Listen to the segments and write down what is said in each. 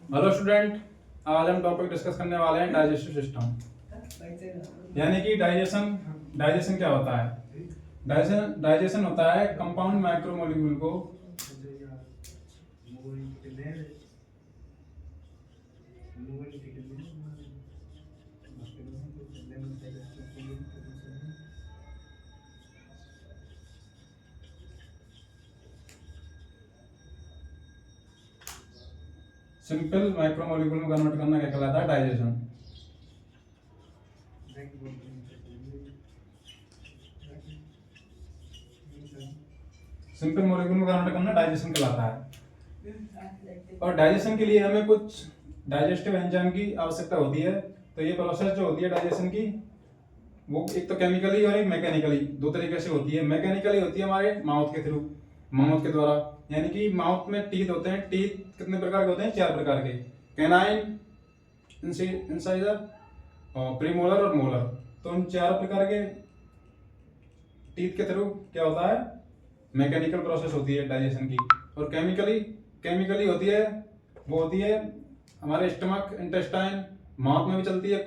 Hello student, आज हम topic discuss करने वाले हैं डाइजेस्टिव सिस्टम। यानी कि डाइजेशन डाइजेशन क्या होता है? डाइजेशन होता है कंपाउंड माइक्रोमोलिक्यूल को सिंपल माइक्रोमोलिक्यूल में कन्वर्ट करना क्या कहलाता है? डाइजेशन। सिंपल मॉलिक्यूल में कन्वर्ट करना डाइजेशन कहलाता है। और डाइजेशन के लिए हमें कुछ डाइजेस्टिव एंजाइम की आवश्यकता होती है। तो ये प्रोसेस जो होती है डाइजेशन की, वो एक तो केमिकली और एक मैकेनिकली, दो तरीके से होती है। मैकेनिकली होती है हमारे माउथ के थ्रू, माउथ के द्वारा। यानी कि माउथ में टीथ होते हैं। टीथ कितने प्रकार के होते हैं? 4 प्रकार के। कैनाइन, इंसाइजर, प्रीमोलर और मोलर। तो उन 4 प्रकार के टीथ के थ्रू क्या होता है? मैकेनिकल प्रोसेस होती है डाइजेशन की। और केमिकली होती है, वो होती है हमारे स्टमक, इंटेस्टाइन, माउथ में भी चलती है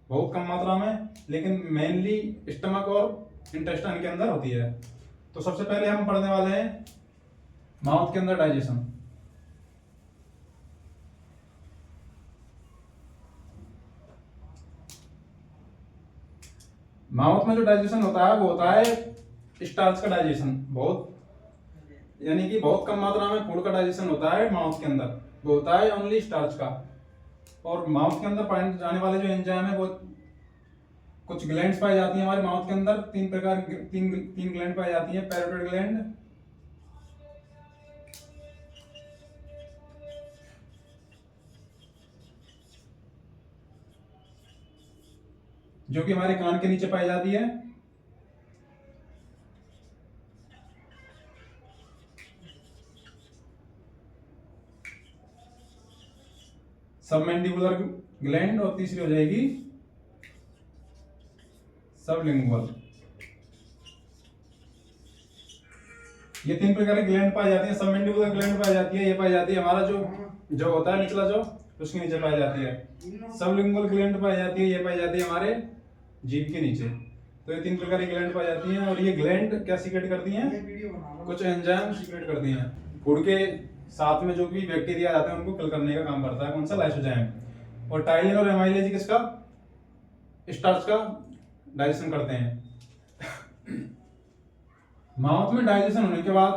बहुत कम मात्रा में, लेकिन मेनली स्टमक और इंटेस्टाइन के अंदर होती है। तो सबसे पहले हम पढ़ने वाले हैं माउथ के अंदर डाइजेशन। माउथ में जो डाइजेशन होता है वो होता है स्टार्च का डाइजेशन। यानी कि बहुत कम मात्रा में फूड का डाइजेशन होता है माउथ के अंदर, वो होता है ओनली स्टार्च का। और माउथ के अंदर पाए जाने वाले जो एंजाइम है वो कुछ ग्लैंड्स पाई जाती हैं हमारे माउथ के अंदर। 3 प्रकार की तीन ग्लैंड पाई जाती हैं। पैरोटिड ग्लैंड, जो कि हमारे कान के नीचे पाई जाती है। सबमैंडिबुलर ग्लैंड, और तीसरी हो जाएगी सबलिंगुअल। ये 3 प्रकार की ग्लैंड पाई जाती है। सबमैंडिबुलर ग्लैंड पाई जाती है, ये पाई जाती है हमारा जो होता है निचला जो, उसके नीचे पाई जाती है। सबलिंगुअल ग्लैंड पाई जाती है, ये पाई जाती है हमारे जीभ के नीचे। तो ये 3 प्रकार की ग्लैंड पाई जाती हैं। और ये ग्लैंड क्या सीक्रेट करती हैं? कुछ एंजाइम सीक्रेट करती हैं। फूड के साथ में जो भी बैक्टीरिया आते हैं उनको किल करने का काम करता है कौन सा? लाइसोजाइम। और टाइलिन और एमाइलेज किसका? स्टार्च का डाइजेशन करते हैं। माउथ में डाइजेशन होने के बाद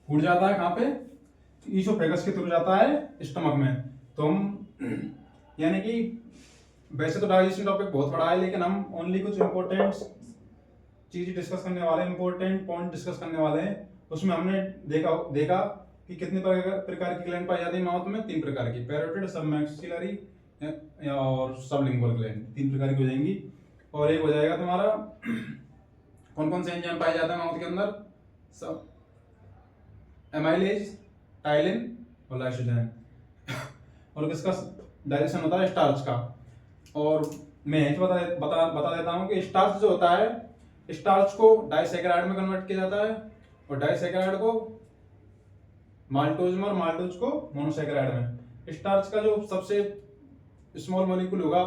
फूड जाता है कहाँ पे? ईसोफेगस के थ्रू जाता है स्टमक में। तो हम यानी कि वैसे तो डाइजेशन टॉपिक बहुत बड़ा है, लेकिन हम ओनली कुछ इंपॉर्टेंट चीज डिस्कस करने वाले हैं, इंपॉर्टेंट पॉइंट डिस्कस करने वाले हैं। उसमें हमने देखा कि कितने प्रकार की ग्लैंड पाई जाती है माउथ में? 3 प्रकार की। पैरोटिड, सबमैक्सिलरी और सबलिंगुअल ग्लैंड, 3 प्रकार की हो जाएंगी। और एक हो जाएगा तुम्हारा कौन कौन से एंजाइम पाए जाते हैं माउथ के अंदर? सब एमाइलेज, टाइलिन और लाइसोजाइम। और किसका डाइजेशन होता है? स्टार्च का। और मैं यही बता देता हूं कि स्टार्च जो होता है, स्टार्च को डाइसैकेराइड में कन्वर्ट किया जाता है, और डाइसैकेराइड को माल्टोज में, और माल्टोज को मोनोसैकेराइड में। स्टार्च का जो सबसे स्मॉल मॉलिक्यूल होगा,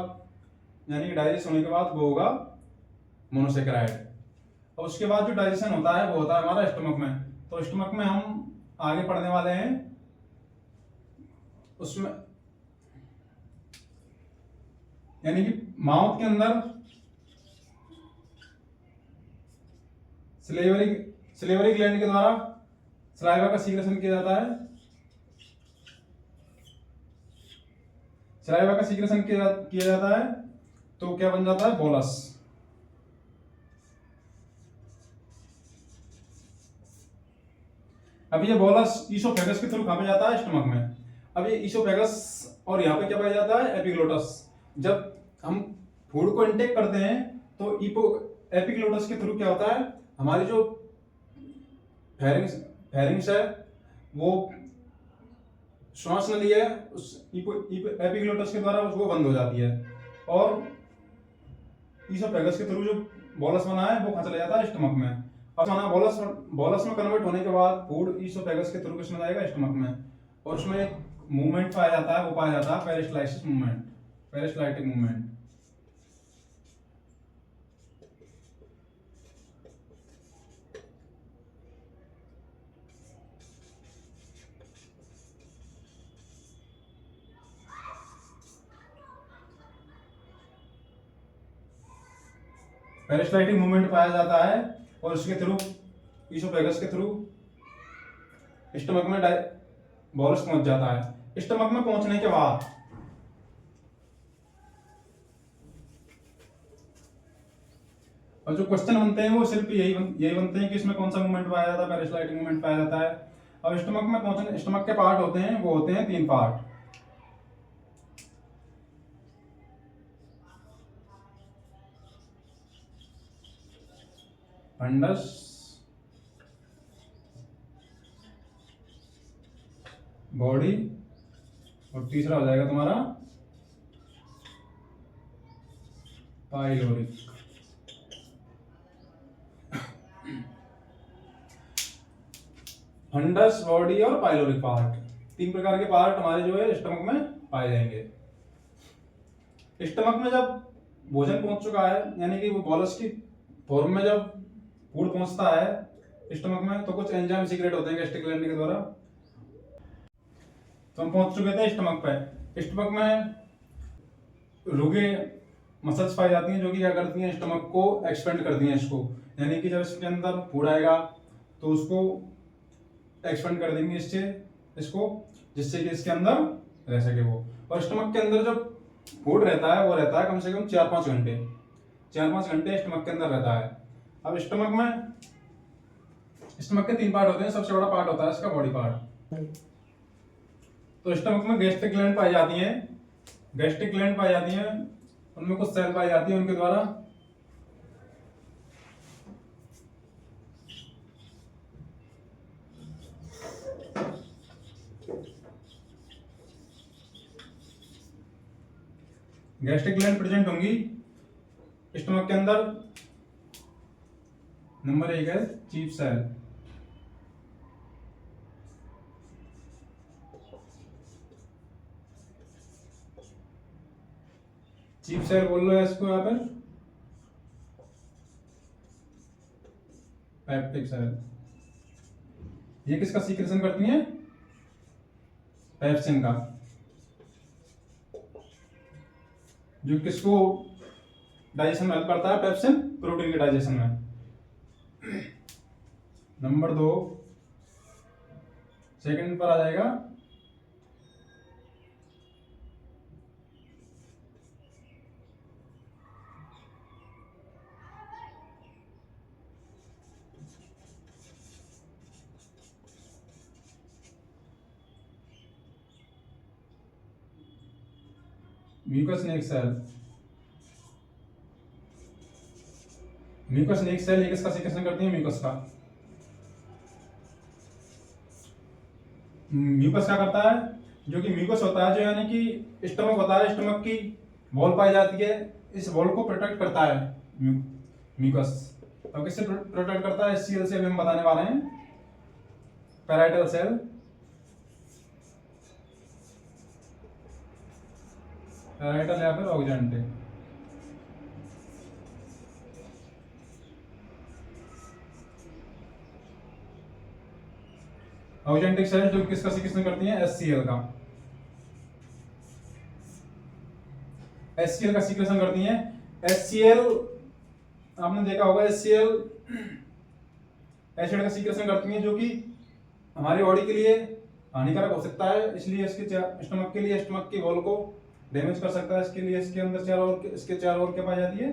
यानी कि डाइजेस्ट होने के बाद, वो होगा मोनोसैकेराइड। और उसके बाद जो डाइजेशन होता है वो होता है हमारा स्टमक में। तो स्टमक में हम आगे पढ़ने वाले हैं, उसमें यानी कि माउथ के अंदर सिलेवरी ग्लैंड के द्वारा सलाइवा का सीक्रेशन किया जाता है। सलाइवा का सीक्रेशन किया जाता है तो क्या बन जाता है? बोलस। अब ये बोलस ईसोफेगस के थ्रू कहां पे जाता है? स्टमक में। अब ये ईसोफेगस और यहाँ पे क्या पाया जाता है? एपिग्लोटस। जब हम फूड को इनटेक करते हैं तो एपिग्लोटस के थ्रू क्या होता है? हमारी जो फेरिंग्स है, वो श्वास नली है, उस एपिग्लोटस के द्वारा वो बंद हो जाती है। और ईसोफेगस के थ्रू जो बोलस बना है वो कहाँ चला जाता है? स्टमक में। अब बना बोलस में कन्वर्ट होने के बाद फूड ईसोफेगस के थ्रू किसमें जाएगा? स्टमक में। और उसमें एक मूवमेंट पाया जाता है, वो पाया जाता है peristalsis movement, peristaltic movement. Peristaltic movement पाया जाता है और उसके थ्रू, ईसोफेगस के थ्रू स्टमक में बोलस पहुंच जाता है। स्टमक में पहुंचने के बाद और जो क्वेश्चन बनते हैं वो सिर्फ यही बनते हैं कि इसमें कौन सा मूवमेंट पाया जाता है, पेरिस्टाल्टिक मूवमेंट पाया जाता है। अब स्टमक में पहुंचने, स्टमक के पार्ट होते हैं, वो होते हैं 3 पार्ट। फंडस, बॉडी, और तीसरा हो जाएगा तुम्हारा पाइलोरिक। फंडस, बॉडी और पाइलोरिक पार्ट, 3 प्रकार के पार्ट हमारे जो है स्टमक में पाए जाएंगे। स्टमक में जब भोजन पहुंच चुका है, यानी कि वो बॉलस की फॉर्म में जब फूड पहुंचता है स्टमक में, तो कुछ एंजाइम सीक्रेट होते हैं गैस्ट्रिक ग्लैंड के द्वारा। तो हम पहुंच चुके थे स्टमक पे। स्टमक में रुगे मसल्स पाई जाती हैं जो कि क्या करती हैं, स्टमक को एक्सपेंड करती हैं इसको, यानी कि जब इसके अंदर फूड आएगा तो उसको एक्सपेंड कर देंगे इससे, इसको, जिससे कि इसके अंदर रह सके वो। और स्टमक के अंदर जब फूड रहता है वो रहता है कम से कम 4-5 घंटे, 4-5 घंटे स्टमक के अंदर रहता है। अब स्टमक के 3 पार्ट होते हैं। सबसे बड़ा पार्ट होता है इसका बॉडी पार्ट। तो स्टमक में गैस्ट्रिक ग्लैंड पाई जाती हैं, गैस्ट्रिक ग्लैंड पाई जाती हैं, उनमें कुछ सेल पाई जाती है उनके द्वारा। गैस्ट्रिक ग्लैंड प्रेजेंट होंगी स्टमक के अंदर। नंबर 1 है चीफ सेल। चीफ सेल बोल लो इसको यहाँ पर, पेप्टिक सेल। ये किसका सीक्रेशन करती है, पेप्सिन का, जो किसको डाइजेशन में हेल्प करता है, पेप्सिन प्रोटीन के डाइजेशन में। नंबर 2 सेकंड पर आ जाएगा म्यूकस नेक सेल। म्यूकस नेक सेल ये किसका सीक्रेशन करती है, म्यूकस का। म्यूकस क्या करता है, जो कि म्यूकस होता है, जो यानी कि स्टमक होता है, स्टमक की वॉल पाई जाती है, इस वॉल को प्रोटेक्ट करता है म्यूकस। तो किससे प्रोटेक्ट करता है, एचसीएल से भी हम बताने वाले हैं। पैराइटल सेल, पैराइटल या फिर ऑक्जेंटिक। ऑक्जेंटिक सेल जो किसका सीक्रेशन करती हैं, एचसीएल का। एचसीएल का सीक्रेशन करती हैं। एचसीएल आपने देखा होगा, एचसीएल एसिड का सीक्रेशन करती हैं, जो कि हमारी बॉडी के लिए हानिकारक हो सकता है, इसलिए इसके स्टमक के लिए, स्टमक की वॉल को डैमेज कर सकता है। इसके लिए इसके अंदर इसके चारों ओर क्या पाई जाती है,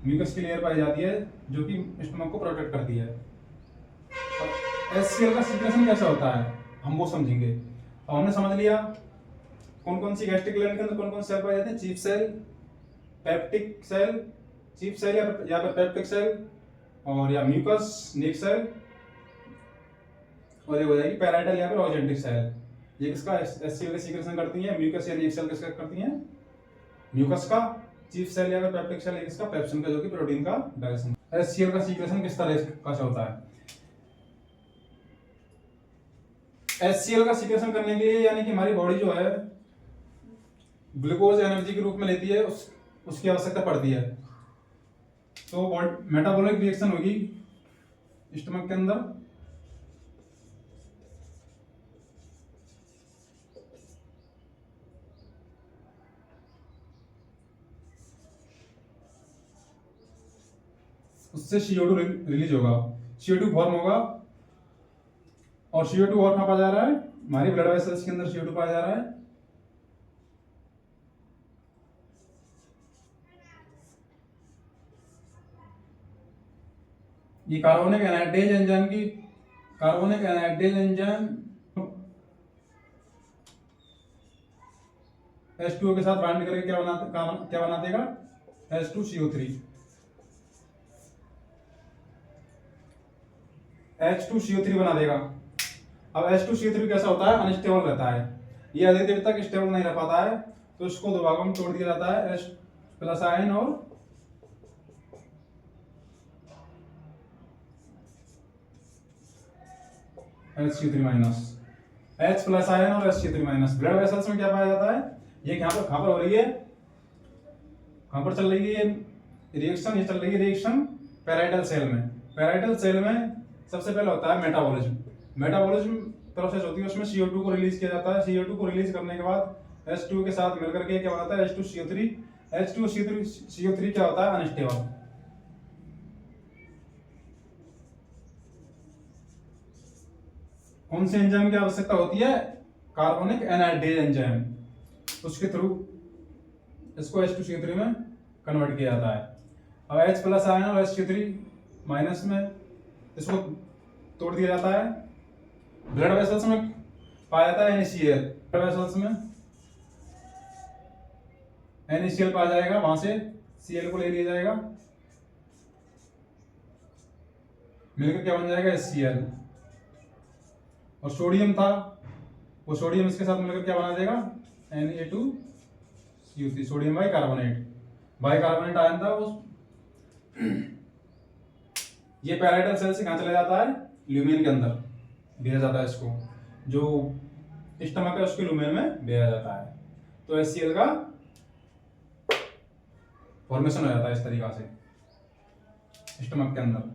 म्यूकस की लेयर पाई जाती है, जो कि स्टमक को प्रोटेक्ट करती है। एचसीएल का सीक्रेशन कैसा होता है हम वो समझेंगे। अब हमने समझ लिया कौन कौन सी गैस्ट्रिक ग्लैंड के अंदर कौन कौन से सेल पाए जाते हैं, chief cell, peptic cell, chief cell या फिर पेप्टिक सेल, और या म्यूकस नेक सेल, और ये हो जाएगी पैराइटल या फिर ऑक्जेंटिक सेल। ये किसका एचसीएल का सीक्रेशन करती है, म्यूकस या नेक सेल किसका करती है, म्यूकस का। चीफ सेल या फिर पेप्टिक सेल किसका, पेप्सिन का, जो कि प्रोटीन का डाइजेशन। एचसीएल का सीक्रेशन किस तरह का होता है, HCl का सिक्रेशन करने के लिए, यानी कि हमारी बॉडी जो है ग्लूकोज एनर्जी के रूप में लेती है, उसकी आवश्यकता पड़ती है। तो मेटाबॉलिक रिएक्शन होगी स्टमक के अंदर, उससे CO2 रिलीज होगा, CO2 फॉर्म होगा। और CO2 और कहाँ पाया जा रहा है, हमारी ब्लड वेसल्स के अंदर CO2 पाया जा रहा है। ये कार्बोनिक एनाइड्रेज एंजाइम की, कार्बोनिक एनाइड्रेज एंजाइम H2O के साथ बाइंड करके क्या बना देगा, H2CO3। H2CO3 बना देगा। अब H2CO3 कैसा होता है, अनस्टेबल रहता है, ये अधिक देर तक स्टेबल नहीं रह पाता है, तो इसको दो भागों में तोड़ दिया जाता है, H प्लस आयन और HCO3 minus. H plus ion और HCO3 माइनस ब्लड वेसल्स में क्या पाया जाता है, ये कहाँ पर हो रही है, कहाँ पर चल रही है रिएक्शन, ये चल रही है रिएक्शन पैराइटल सेल में। पैराइटल सेल में सबसे पहले होता है मेटाबॉलिज्म। मेटाबॉलिज्म प्रोसेस होती है, उसमें CO2 को रिलीज किया जाता है। CO2 को रिलीज करने के बाद H2 के साथ मिलकर के क्या बनाता है, H2CO3। H2CO3 क्या होता है, अनस्टेबल। कौन से एंजाइम की आवश्यकता होती है, कार्बोनिक एनाइड्रेज एंजाइम, उसके थ्रू इसको H2CO3 में कन्वर्ट किया जाता है। अब H प्लस आयन और HCO3 माइनस में इसको तोड़ दिया जाता है। ब्लड वेसल्स में पाया जाता है NaCl, ब्लड वेसल्स में NaCl पाया जाएगा, वहां से Cl को ले लिया जाएगा, मिलकर क्या बन जाएगा, HCl। और सोडियम था, वो सोडियम इसके साथ मिलकर क्या बना देगा, Na2CO3, sodium bicarbonate. Bicarbonate ion था वो। ये पैराइटल सेल से कहाँ चला जाता है, ल्यूमेन के अंदर भेजा जाता है, इसको जो स्टमक है उसके ल्यूमेन में भेजा जाता है। तो HCl का फॉर्मेशन हो जाता है इस तरीका से स्टमक के अंदर।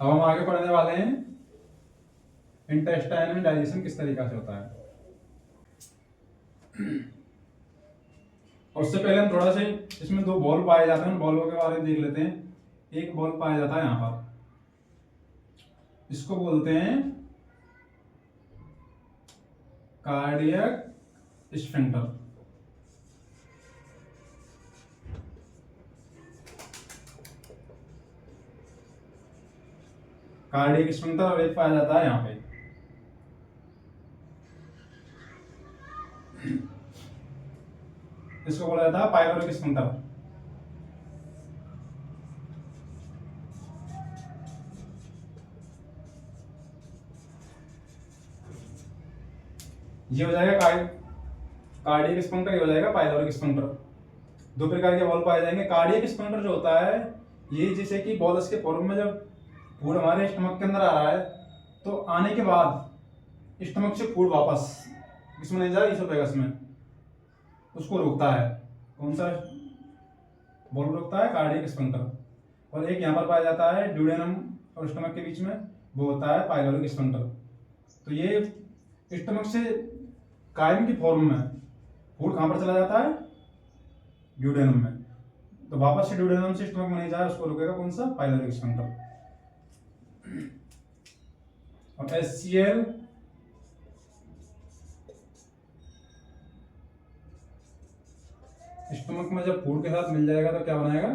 अब हम आगे पढ़ने वाले हैं इंटेस्टाइन में डाइजेशन किस तरीका से होता है। और उससे पहले हम थोड़ा सा इसमें दो बॉल पाए जाते हैं, उन बॉलों के बारे में देख लेते हैं। एक बॉल पाया जाता है यहाँ पर, इसको बोलते हैं कार्डियक स्फिंक्टर। कार्डियक स्फिंक्टर, और एक पाया जाता है यहाँ पे इसको बोला जाता है पाइलोरिक स्फिंक्टर। ये हो जाएगा कार्डियक स्फिंक्टर, ये हो जाएगा पाइलोरिक स्फिंक्टर। दो प्रकार के बॉल पाए जाएंगे। कार्डियक स्फिंक्टर जो होता है, ये जैसे कि बॉल्स के फॉर्म में जब फूड हमारे स्टमक के अंदर आ रहा है, तो आने के बाद स्टमक से फूड वापस किसमें नहीं जा रहा, इसोफेगस में, उसको रोकता है। कौन सा बॉल रोकता है, कार्डियक स्फिंक्टर। और एक यहाँ पर पाया जाता है ड्यूडेनम और स्टमक के बीच में, वो होता है पाइलोरिक स्फिंक्टर। तो ये स्टमक से कायम की फॉर्म में फूड कहाँ पर चला जाता है, ड्यूडेनम में, तो वापस से ड्यूडेनम से स्टमक में नहीं जाए, उसको रोकेगा कौन सा, पाइलोरिक स्फिंक्टर। और HCl स्टमक में जब फूड के साथ मिल जाएगा तो क्या बनाएगा,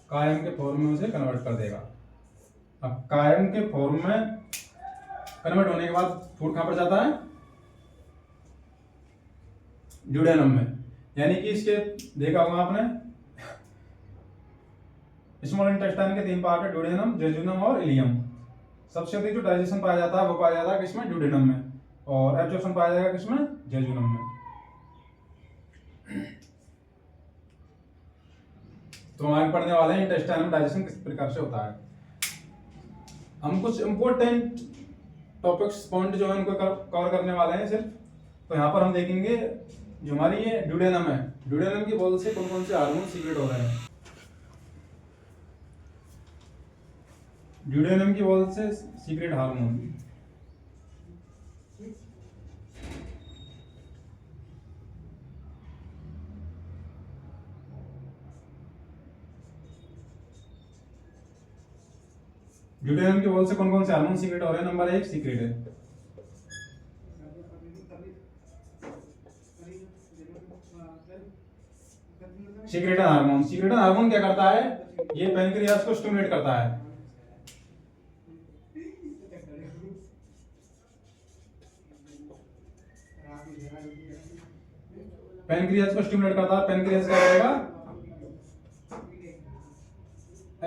कायम के फॉर्म में उसे कन्वर्ट कर देगा। अब कायम के फॉर्म में कन्वर्ट होने के बाद फूड कहां पर जाता है, ड्यूडेनम में। यानी कि इसके देखा होगा आपने, स्मॉल इंटेस्टाइन के 3 पार्ट है, ड्यूडेनम, जेजुनम और इलियम। सबसे अधिक जो डाइजेशन पाया जाता है वो पाया जाता है किसमें, ड्यूडेनम में, और एब्जॉर्प्शन पाया जाएगा किसमें, जेजुनम में। तो हम आगे पढ़ने वाले हैं इंटेस्टाइन में डाइजेशन किस प्रकार से होता है। हम कुछ इंपॉर्टेंट टॉपिक्स पॉइंट जो है उनको कवर करने वाले हैं सिर्फ। तो यहाँ पर हम देखेंगे जो हमारी ये ड्यूडेनम है, ड्यूडेनम की वॉल से कौन कौन से हार्मोन सीक्रेट हो रहे हैं। ड्यूडेनम की वॉल से सीक्रेट हार्मोन, ड्यूडेनम की वॉल से कौन कौन से हार्मोन सीक्रेट हो रहे हैं। नंबर 1 सीक्रेट है सीक्रेटन हार्मोन। सीक्रेटन हार्मोन क्या करता है, ये पैनक्रियास को स्टिमुलेट करता है। पैनक्रियास को स्टिमुलेट करता है। पैनक्रियास क्या करेगा,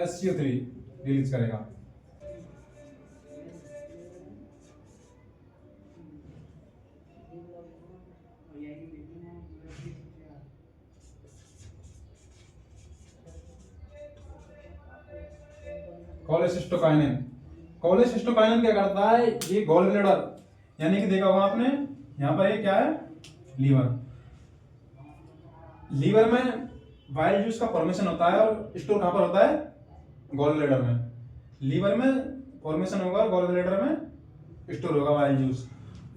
SCO3 रिलीज करेगा। कोलेसिस्टोकाइनिन, कोलेसिस्टोकाइनिन क्या करता है, ये गॉल ब्लैडर यानी कि देखा होगा आपने, यहाँ पर ये क्या है, लीवर। लीवर में बाइल जूस का फॉर्मेशन होता है और स्टोर कहाँ पर होता है, गॉल ब्लैडर में। लीवर में फॉर्मेशन होगा, गॉल ब्लैडर में स्टोर होगा बाइल जूस।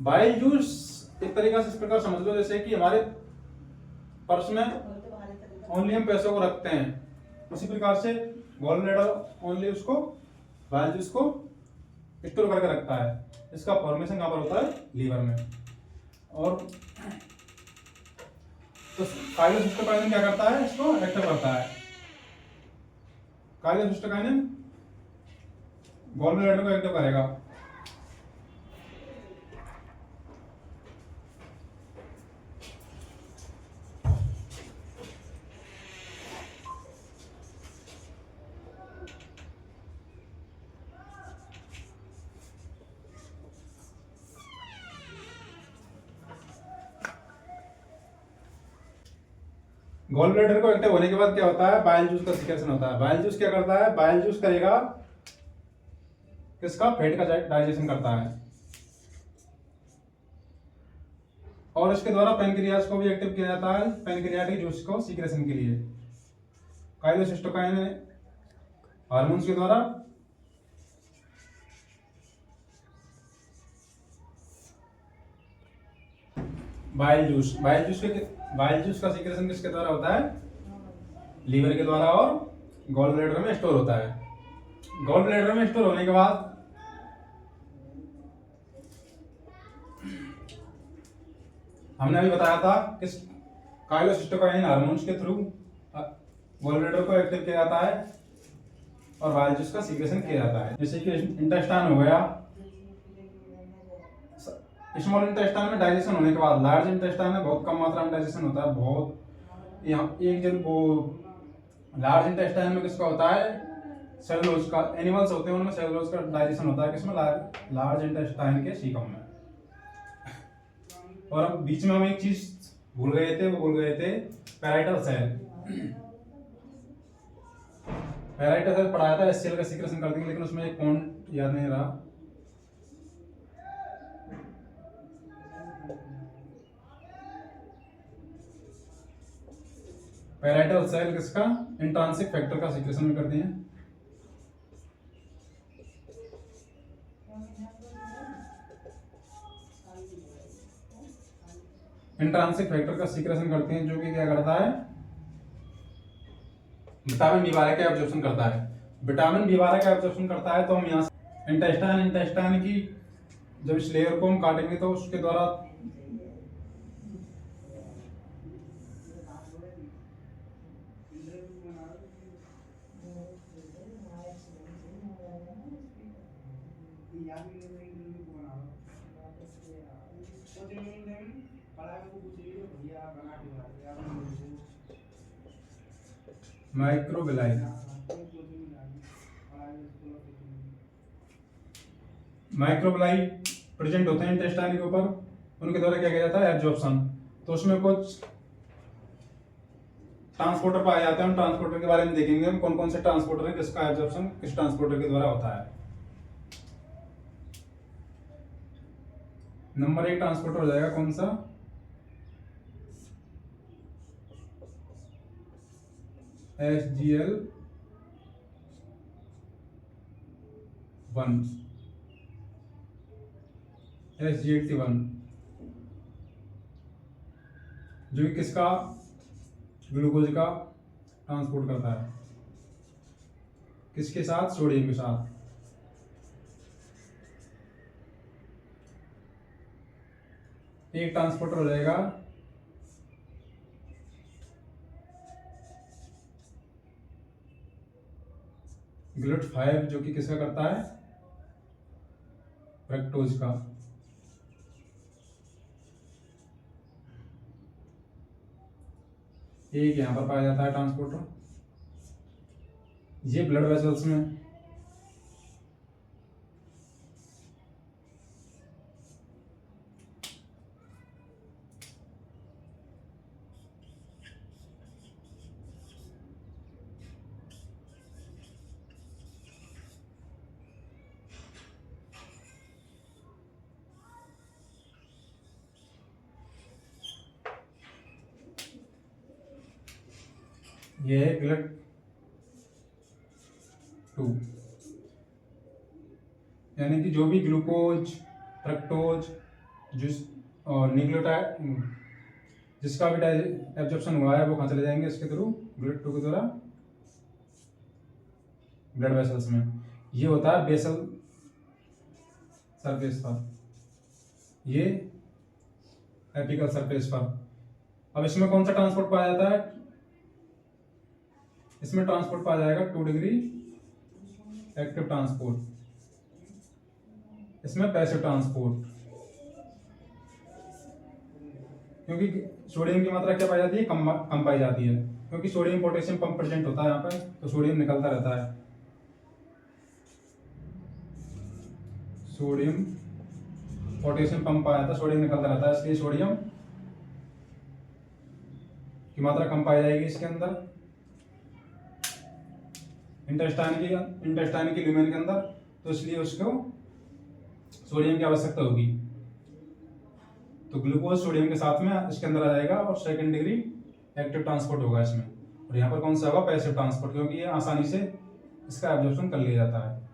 बाइल जूस एक तरीका से इस प्रकार समझ लो जैसे कि हमारे पर्स में ओनली हम पैसों को रखते हैं, उसी प्रकार से गॉल ब्लैडर ओनली उसको बाइल जूस को स्टोर करके रखता है। इसका फॉर्मेशन कहाँ पर होता है, लीवर में। और तो काइलोसिस्टोकाइनिन क्या करता है, इसको एक्टिव करता है। काइलोसिस्टोकाइनिन गॉल ब्लैडर को एक्टिव करेगा। गॉल ब्लैडर को एक्टिव होने के बाद क्या होता है, बाइल जूस का सिक्रेशन होता है। बाइल जूस क्या करता है, बाइल जूस करेगा किसका, फैट का डाइजेशन करता है। और इसके द्वारा पैनक्रियास को भी एक्टिव किया जाता है, पैनक्रियाटिक जूस को सीक्रेशन के लिए काइलोसिस्टोकाइनिन हार्मोन्स के द्वारा। बाइल जूस का सीक्रेशन किसके द्वारा होता है, लीवर के द्वारा, और गॉल ब्लैडर में स्टोर होता है। गॉल ब्लैडर में स्टोर होने के बाद हमने अभी बताया था किस काइलोसिस्टोकाइनिन हार्मोन्स के थ्रू गॉल ब्लैडर को एक्टिव किया जाता है और बाइल जूस का सीक्रेशन किया जाता है। जैसे कि इंटेस्टाइन हो गया, स्मॉल इंटेस्टाइन में डाइजेशन होने के बाद, लार्ज इंटेस्टाइन में बहुत कम मात्रा में डाइजेशन होता है। बहुत यहाँ एक जन वो लार्ज इंटेस्टाइन में किसका होता है, सेलुलोज का। एनिमल्स होते हैं उनमें सेलुलोज का डाइजेशन होता है किसमें, लार्ज इंटेस्टाइन के सीकम में। और अब बीच में हम एक चीज भूल गए थे, वो भूल गए थे पैराइटल सेल। पैराइटल सेल पढ़ाया था, एचसीएल का सीक्रेशन करती है, लेकिन उसमें एक पॉइंट याद नहीं रहा। पैराइटल सेल किसका, इंट्रांसिक फैक्टर का सीक्रेशन में करती हैं। इंट्रांसिक फैक्टर का सीक्रेशन करते हैं, जो कि क्या करता है, विटामिन बी12 का एब्जॉर्प्शन करता है। विटामिन बी12 का एब्जॉर्प्शन करता है। तो हम यहाँ से इंटेस्टाइन की जब इस लेयर को हम काटेंगे तो उसके द्वारा माइक्रोबिलाई प्रेजेंट होते हैं इंटेस्टाइन के ऊपर, उनके द्वारा क्या किया जाता है, एब्जॉर्प्शन। तो उसमें कुछ ट्रांसपोर्टर पाए जाते हैं, उन ट्रांसपोर्टर के बारे में देखेंगे हम, कौन कौन से ट्रांसपोर्टर है, किसका एब्जॉर्प्शन किस ट्रांसपोर्टर के द्वारा होता है। नंबर 1 ट्रांसपोर्टर हो जाएगा कौन सा, SGL1, SGLT1, जो कि किसका, ग्लूकोज का ट्रांसपोर्ट करता है, किसके साथ, सोडियम के साथ। एक ट्रांसपोर्टर हो जाएगा GLUT5, जो कि किसका करता है, फ्रक्टोज का। एक यहां पर पाया जाता है ट्रांसपोर्टर, ये ब्लड वेसल्स में। ये है GLUT2, यानी कि जो भी ग्लूकोज, फ्रक्टोज, जूस और न्यूक्लियोटाइड, जिसका भी एब्जॉर्प्शन हुआ है वो कहाँ चले जाएंगे, इसके थ्रू, GLUT2 के द्वारा ब्लड वेसल्स में। ये होता है बेसल सरफेस पर, ये एपिकल सरफेस पर। अब इसमें कौन सा ट्रांसपोर्ट पाया जाता है, इसमें ट्रांसपोर्ट पाया जाएगा 2 डिग्री एक्टिव ट्रांसपोर्ट, इसमें पैसिव ट्रांसपोर्ट, क्योंकि सोडियम की मात्रा क्या पाई जाती है, कम पाई जाती है, क्योंकि सोडियम पोटेशियम पंप प्रेजेंट होता है यहाँ पे, तो सोडियम निकलता रहता है। सोडियम पोटेशियम पंप पाया था, सोडियम निकलता रहता है, इसलिए सोडियम की मात्रा कम पाई जाएगी इसके अंदर, इंटेस्टाइन की ल्यूमेन के अंदर, तो इसलिए उसको सोडियम की आवश्यकता होगी। तो ग्लूकोज सोडियम के साथ में इसके अंदर आ जाएगा और 2nd डिग्री एक्टिव ट्रांसपोर्ट होगा इसमें। और यहाँ पर कौन सा होगा, पैसिव ट्रांसपोर्ट, क्योंकि ये आसानी से इसका एब्जॉर्प्शन कर लिया जाता है।